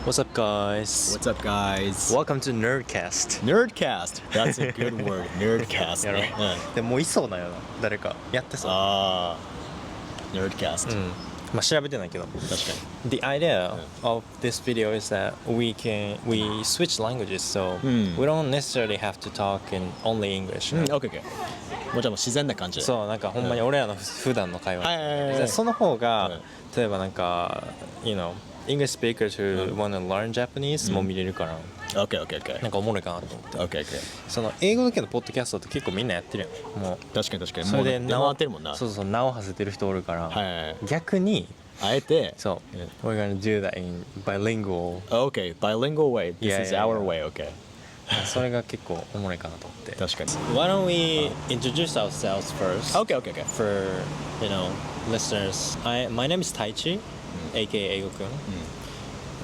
What's up, guys? What's up, guys? Welcome to Nerdcast. Nerdcast. That's a good word. Nerdcast. やろでももういそうだよな、誰かやってそう。Nerdcast. まあ調べてないけど。確かに。 The idea of this video is that we switch languages, so we don't necessarily have to talk in only English. OK。もうじゃあもう自然な感じで。そうなんかほんまに俺らの普段の会話。その方が例えばなんかEnglish speakers who want to learn Japanese も見れるから。OK。なんかおもろいかなと思って。OK。その英語だけのポッドキャストって結構みんなやってるやん。もう確かに。それで名を当てるもんな。そう名を馳せてる人おるから。はい。逆にあえて。そう。We're gonna do that in bilingual. OK. Bilingual way. This is our way. OK. それが結構おもろいかなと思って。確かに。Why don't we introduce ourselves first? OK. For listeners, my name is Taichi, aka 英語くん.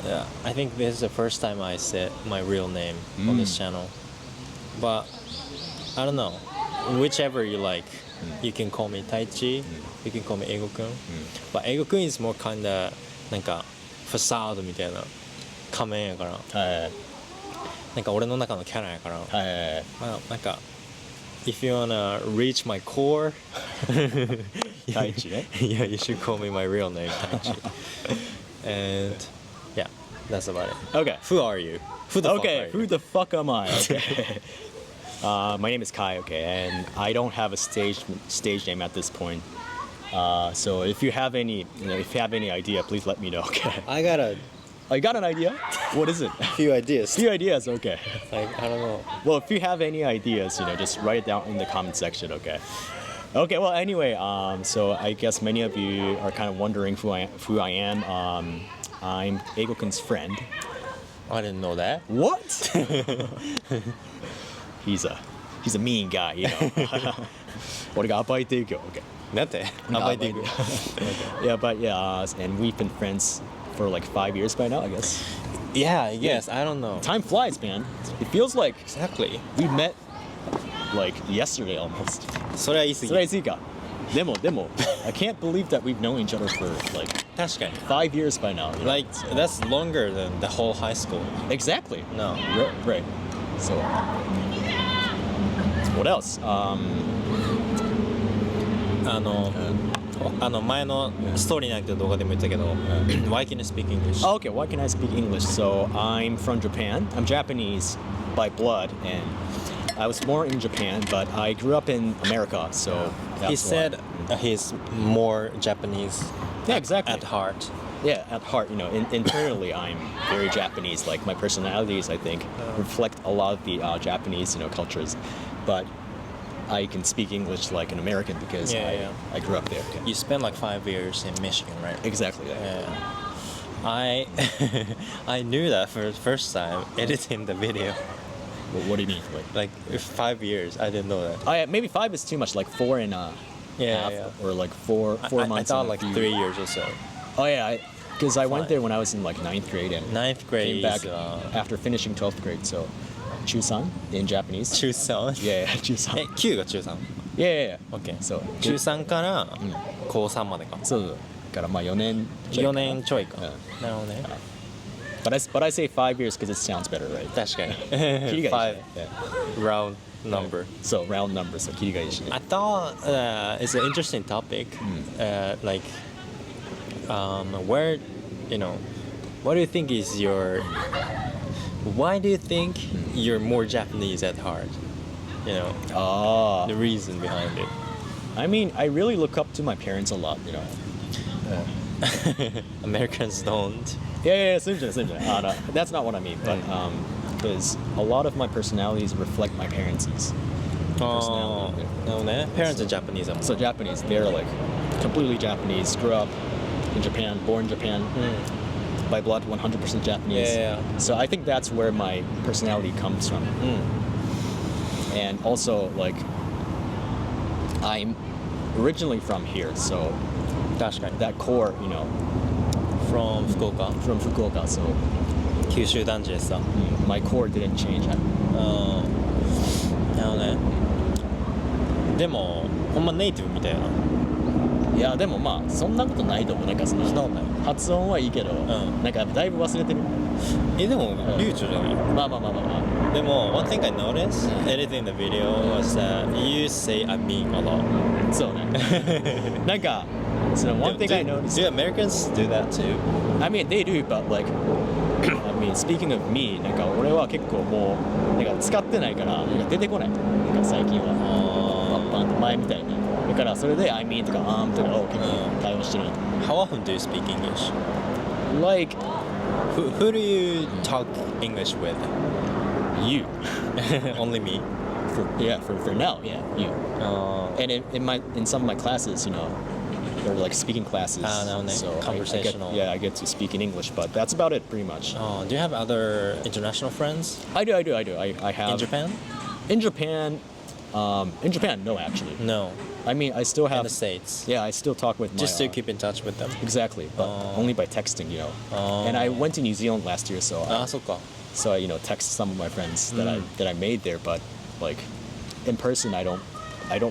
Yeah, I think this is the first time I said my real name on this channel. But I don't know, whichever you like. You can call me Taichi, you can call me 英語くん. But 英語くん is more kinda なんかファサードみたいな仮面やから。はい。なんか俺の中のキャラやから。はい。まあなんか If you wanna reach my core, Taichi ね。Yeah, you should call me my real name, Taichi. And yeah, that's about it. OK. Who are you? Who the fuck are you? Who the fuck am I? Okay. My name is Kai, okay, and I don't have a stage name at this point. So if you have any idea, please let me know. Okay. I got You got an idea? What is it? few ideas. Few ideas, okay. Like I don't know. Well, if you have any ideas, just write it down in the comment section, okay? Okay. Well, anyway, so I guess many of you are kind of wondering who I am. I'm 英語くん's friend. I didn't know that. What? He's a mean guy,俺が暴いていくよ。Okay. なんて暴いていく。Yeah, but and we've been friends for like 5 years by now, I guess. Yeah, I guess. I don't know. Time flies, man. It feels like Exactly. we met like yesterday almost. それは言い過ぎ。それはいついか。でも、I can't believe that we've known each other for like 確かに。 5 years by now. Like that's longer than the whole high school. Exactly. No. Right. So, what else? 前のストーリーになってる動画でも言ったけど、Why can you speak English? Okay, why can I speak English? So I'm from Japan. I'm Japanese by blood, and I was born in Japan, but I grew up in America. So that's He said he's more Japanese. Yeah, exactly. At heart. Yeah, at heart, internally I'm very Japanese. Like my personalities, I think, reflect a lot of the Japanese, cultures. But I can speak English like an American because I grew up there. Yeah. You spent like 5 years in Michigan, right? Exactly. Yeah. I knew that for the first time editing the video. Well, what do you mean? Like 5 years, I didn't know that. Oh yeah, maybe 5 is too much. Like 4 and half, or like 4 months. I thought like 3 years or so. Oh yeah, because I went there when I was in like 9th grade and 9th grade came back is, after finishing 12th grade. So, Chusan in Japanese. Chusan? Yeah, Chusan. 9が中3? Yeah. OK. そう。中3から高3までか。そう。だからまあ4年ちょい。4年ちょいか。なるほどね。But I say 5 years because it sounds better, right? 確かに。キリがいいしね。5 round number. So round number, so キリがいいしね。I thought it's an interesting topic. Like, where, what do you think is why do you think you're more Japanese at heart? The reason behind it. I mean, I really look up to my parents a lot, Americans don't. Yeah, そういうんじゃない。That's not what I mean, but because a lot of my personalities reflect my parents' personality. No, parents are Japanese. So Japanese, they're like completely Japanese, grew up in Japan, born in Japan, by blood 100% Japanese. Yeah. So I think that's where my personality comes from. And also, like, I'm originally from here, so that core, From Fukuoka? From Fukuoka, so 九州男児でさ。my core didn't change. なるほどね。でもほんまネイティブみたいな。いやでもまあそんなことないと思う。なんかそのそんなことない。発音はいいけど、んなんかだいぶ忘れてる。でも流暢じゃない。まあまあまあまあまあ。でも one thing I noticed editing the video was that you say I mean a lot. そうね。なんかその one thing I noticed. Do Americans do that too? I mean they do, but like I mean speaking of me, なんか俺は結構もうなんか使ってないからなんか出てこない。なんか最近は。パンと前みたいに。だからそれで I mean とか とかを結構対応してる。How often do you speak English? Like Who do you talk English with? you. Only me. For now, yeah, you. And in some of my classes, you know, they're like speaking classes. So conversational. I get to speak in English, but that's about it pretty much. Do you have other international friends? I do. I have. In Japan? In Japan, no, actually. No. I mean, I still have. In the States? Yeah, I still talk with Just my, to keep in touch with them? Exactly, but only by texting, you know. And I went to New Zealand last year, so so I text some of my friends that I made there, but like in person, I don't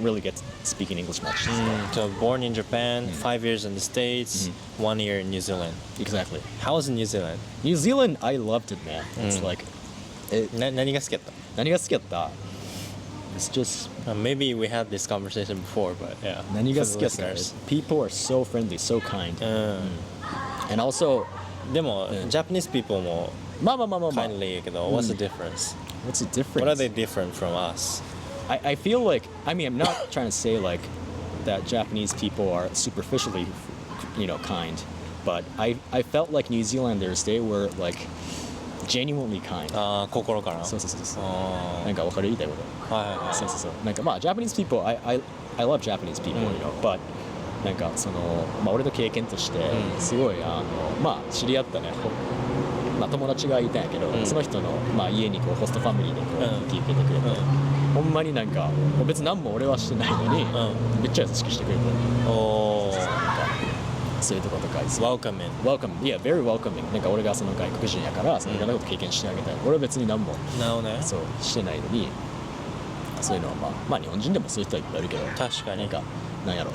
really get to speak in English much. So born in Japan, 5 years in the States, 1 year in New Zealand. Exactly. How was New Zealand? New Zealand, I loved it, man. It's like 何が好きだった？何が好きだった？ It's just maybe we had this conversation before, but yeah. 何が好きだった？ People are so friendly, so kind. And also でも、Japanese people もまあ kindly やけど、what's the difference? What's the difference? What are they different from us? I feel like, I mean, I'm not trying to say like that Japanese people are superficially, kind, but I felt like New Zealanders, they were like genuinely kind. 心から。そう。なんかわかる言いたいこと。はい。そう。なんかまあ Japanese people, I love Japanese people, but なんかそのまあ俺の経験としてすごいまあ知り合ったね。まあ友達がいたんやけど、その人のまあ家にこうホストファミリーでこう引き受けてくれて、ほんまになんか別に何も俺はしてないのに、めっちゃ優しくしてくれて、そういうとことか、welcoming, yeah, very welcoming. なんか俺がその外国人やからそのいろんなこと経験してあげたい。俺は別に何もそうしてないのに、そういうのはまあ日本人でもそういう人はいっぱいいるけど、確かに。なんかなんやろ。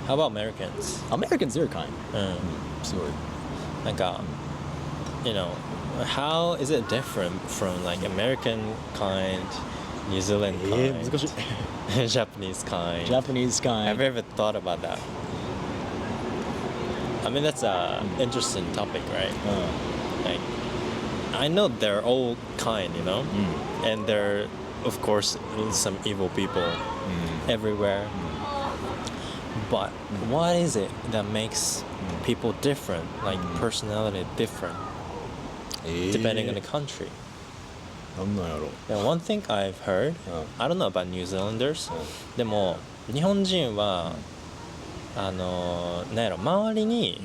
How about Americans? Americans, they're kind. すごい。なんか。How is it different from like American kind, New Zealand kind, 難しい。Japanese kind? Japanese kind. Have you ever thought about that? I mean, that's a interesting topic, right? Like, I know they're all kind, and there are, of course, some evil people everywhere. But what is it that makes people different, like personality different? Depending on the country. なんなんやろ。One thing I've heard, I don't know about New Zealanders, でも日本人はなんやろ、周りに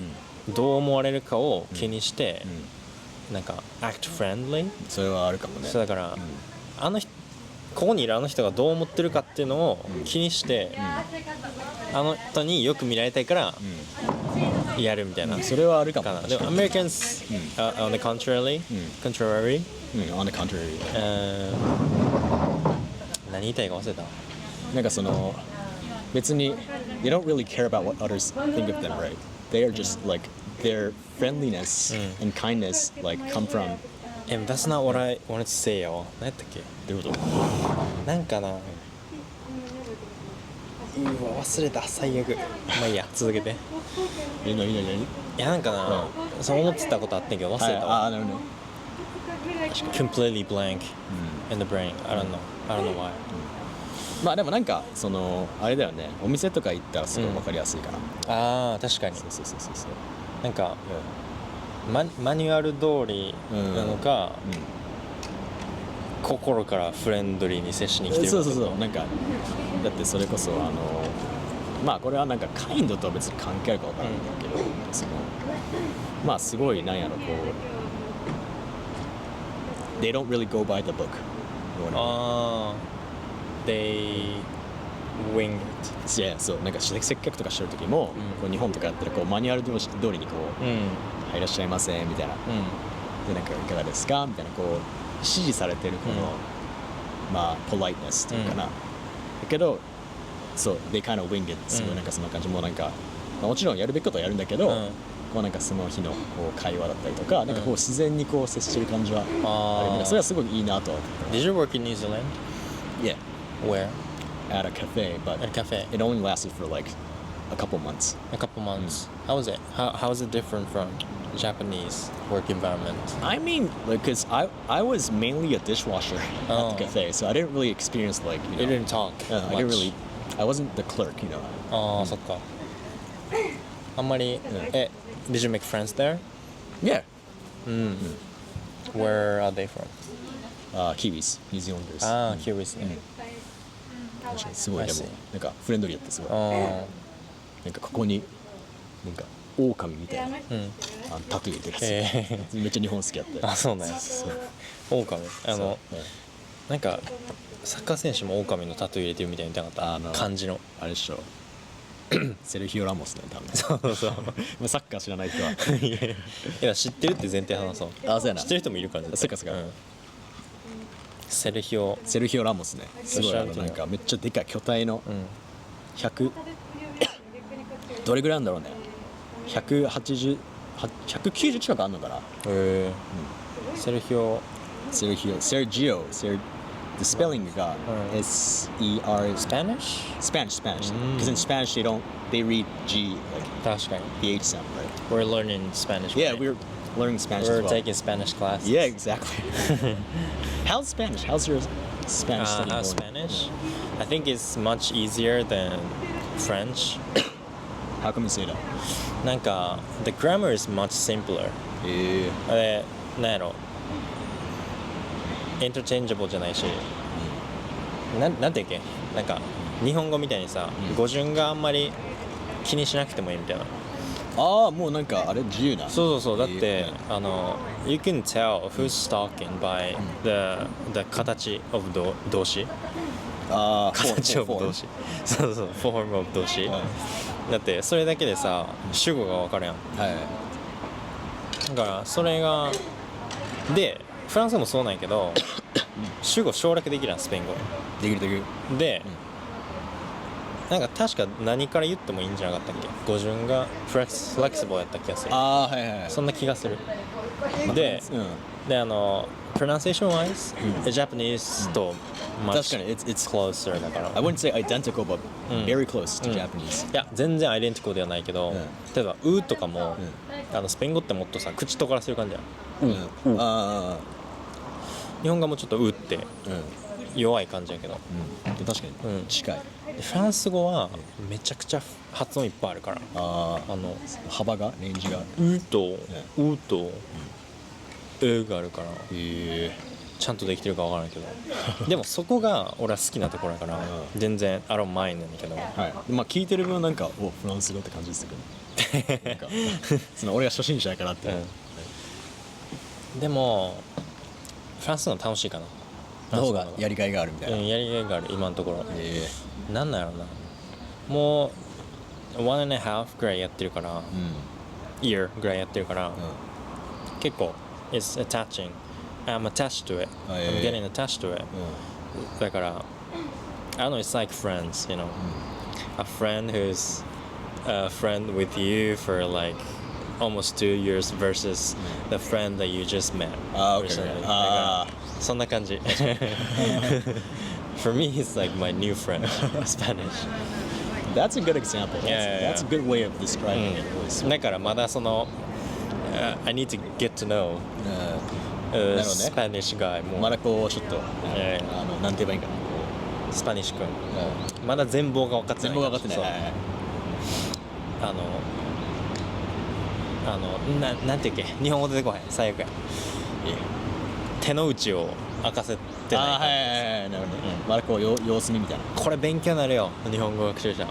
どう思われるかを気にして、なんか act friendly。それはあるかもね。そうだから、ここにいるあの人がどう思ってるかっていうのを気にして、あの人によく見られたいから。やるみたいな。それはあるかも。でも Americans on the contrary, on the contrary. 何言いたいか忘れた。なんかその別に they don't really care about what others think of them, right? They are just like their friendliness and kindness like come from. And that's not what I wanted to say よ。何やったっけ？どういうこと？なんかな。忘れた、最悪。まあいいや、続けて。何？いやなんかな、そう思ってたことあってんけど忘れたわ。Completely blank in the brain. I don't know why. まあでもなんかそのあれだよね。お店とか行ったらすごい分かりやすいから。確かに。そう。なんかマニュアル通りなのか、心からフレンドリーに接しに来てる。そう。なんかだってそれこそまあこれはなんかカインドとは別に関係あるか分からないんだけど、そのまあすごいなんやろこう They don't really go by the book. They wing it. Yeah, そうなんか接客とかしてる時も、こう日本とかやったらこうマニュアル通りにこう、はいいらっしゃいませみたいな、でなんかいかがですかみたいなこう指示されてるこの、まあポライトネスっていうかな、だけどそう、they kind of wing it、すごいなんかそんな感じもなんかもちろんやるべきことはやるんだけど、うんこうなんかその日のこう会話だったりとか、なんかこう自然にこう接してる感じはあるから、それはすごくいいなとは思った。 Did you work in New Zealand? Yeah, Where? at a cafe, but At a cafe. it only lasted for like a couple months. A couple months. How was it? How is it different from Japanese work environment? I mean, like, cause I was mainly a dishwasher at the cafe, so I didn't really experience like You didn't talk I much. didn't really. I wasn't the clerk, you know. ああ、そっか。あんまり、Did you make friends there? Yeah. Where are they from? Kiwis, New Zealanders. ああ、Kiwis ね。確かにすごいでも I see. なんかフレンドリーやってすごい。あなんかここになんか狼みたいな、タトゥー入れてるやつ、めっちゃ日本好きやって。あ、そうね。狼。なんかサッカー選手も狼のタトゥー入れてるみたいに見たかった感じの。あれでしょ。セルヒオ・ラモスね、多分。そうそう。サッカー知らない人は。いや知ってるって前提話そう。あ、そうやな。知ってる人もいるからね。そっかそっか。セルヒオラモスね。すごいなんかめっちゃでかい巨体の100どれぐらいなんだろうね。180、190近くあんのかな。セルヒオ、セルジオ、the spelling が S-E-R Spanish? Spanish. Because in Spanish they read G like 確かに。the H sound, right? We're learning Spanish. Yeah, right? we're learning Spanish We're as well. taking Spanish classes. Yeah, exactly. How's Spanish? How's your Spanish study going? Spanish? I think it's much easier than French. How come you say that? なんか the grammar is much simpler. で、なんやろ、interchangeable じゃないし、なんていうっけ、なんか日本語みたいにさ、語順があんまり気にしなくてもいいみたいな。ああ、もうなんかあれ自由な。そうだってyou can tell who's talking by the 形 of 動詞。形 of 動詞。そう、form of 動詞。だってそれだけでさ主語が分かるやん。だからそれがでフランスもそうなんやけど主語省略できるやん、スペイン語できるで、なんか確か何から言ってもいいんじゃなかったっけ、語順がフレキシブルやった気がする。そんな気がする。で、pronunciation wise、Japanese と確かに it's closer だから。I wouldn't say identical but very close to Japanese。いや全然アイデンティコではないけど、例えばうとかも、スペイン語ってもっとさ口とからする感じやん。日本語もちょっとうって弱い感じやけど、確かに近い。フランス語はめちゃくちゃ発音いっぱいあるから、幅がレンジがうとがあるから、ちゃんとできてるかわからないけどでもそこが俺は好きなところだから、全然I don't mindなんだけど、まあ聞いてる分なんかフランス語って感じですけどなんかその俺が初心者やからって、でもフランスの楽しいかな。の方がやりがいがあるみたいな。やりがいがある今のところ。なんなんやろな、もう 1.5 ぐらいやってるから、year ぐらいやってるから、結構 it's attaching. I'm attached to it. I'm getting attached to it. だから I don't know, it's like friends, you know. A friend who's a friend with you for like almost 2 years versus the friend that you just met recently. そんな感じ。For me, it's like my new friend, Spanish. That's a good example. That's a good way of describing it. だからまだその、I need to get to know Spanish guy もまだこうちょっとなんて言えばいいかな、スパニッシュ君まだ全貌が分かってない。全貌が分かってない。なんていうっけ、日本語出てこない、最悪や。手の内を明かせてない。なるほど。まだこう様子見みたいな。これ勉強になるよ、日本語学習者。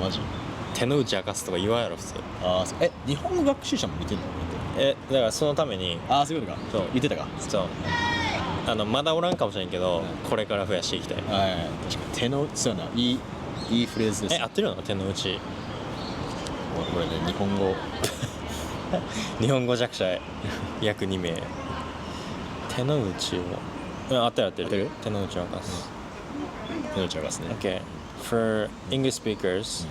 マジ？手の内明かすとか言わんやろ普通。日本語学習者も見てるの？だからそのために。そういうことか。そう言ってたか。そう。まだおらんかもしれんけど、これから増やしていきたい。確かに手の内、そうやな、いいフレーズです。合ってるの？手の内。これね、日本語日本語弱者約2名。手の内を合ってる手の内を明かす。手の内を明かすね。 Okay. For English speakers,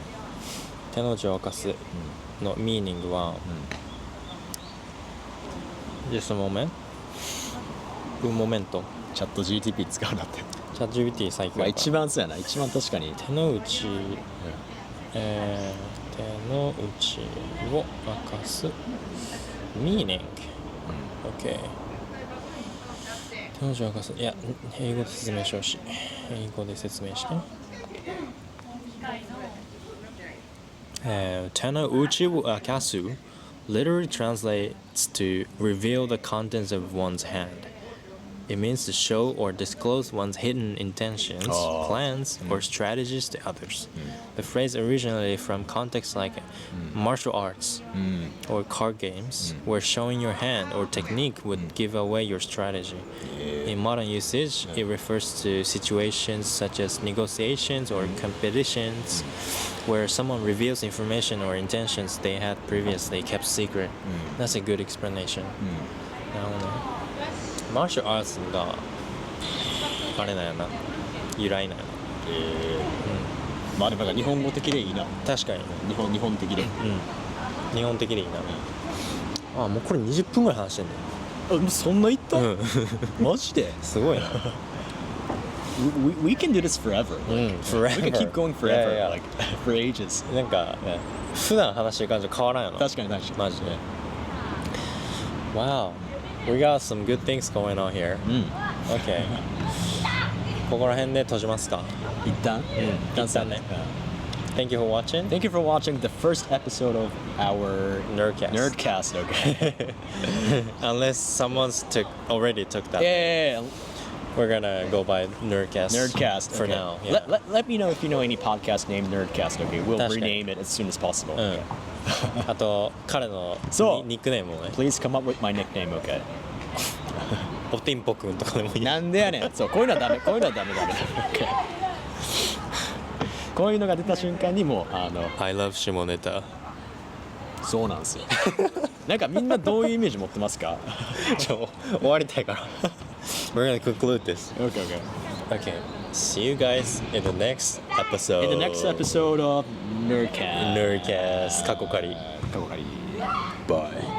手の内を明かすのミーニングは、just a moment un momento チャット GTP 使うなって。チャット GPT 最強まあだ一番そうやな、一番確かに。手の内、手の内を明かす meaning、OK 手の内を明かす、いや英語で説明しようし、英語で説明して、手の内を明かす literally translates to reveal the contents of one's hand. It means to show or disclose one's hidden intentions, plans, or strategies to others. The phrase originated from contexts like martial arts or card games, where showing your hand or technique would give away your strategy. In modern usage, it refers to situations such as negotiations or competitions, where someone reveals information or intentions they had previously kept secret. That's a good explanation. なるほどね。マーシャルアーツがあれなんやな、由来なんやな。まあでもなんか日本語的でいいな。確かに日本的で。日本的でいいな。あ、もうこれ20分ぐらい話してんねん。あ、もうそんないった？マジで？すごいな。We can do this forever. Forever. We can keep going forever, like for ages. なんか普段話してる感じと変わらんよな。確かに確かに。マジで。Wow, we got some good things going on here. Okay. ここら辺で閉じますか。一旦ね。Thank you for watching. Thank you for watching the first episode of our Nerdcast. Okay. Unless someone's already took that. Yeah. We're gonna go by Nerdcast for okay. now. Yeah. Let me know if you know any podcast named Nerdcast. Okay, we'll rename it as soon as possible. あと彼のニックネームをね。Please come up with my nickname, okay? おてんぽくんとかでもいい。なんでやねん。そう、こういうのはダメ。こういうのはダメ。Okay. こういうのが出た瞬間にもうI love 下ネタ。そうなんですよ。なんかみんなどういうイメージ持ってますか？終わりたいから。We're gonna conclude this. Okay. See you guys in the next episode. In the next episode of Nerdcast. Nerdcast. 過去仮。Bye.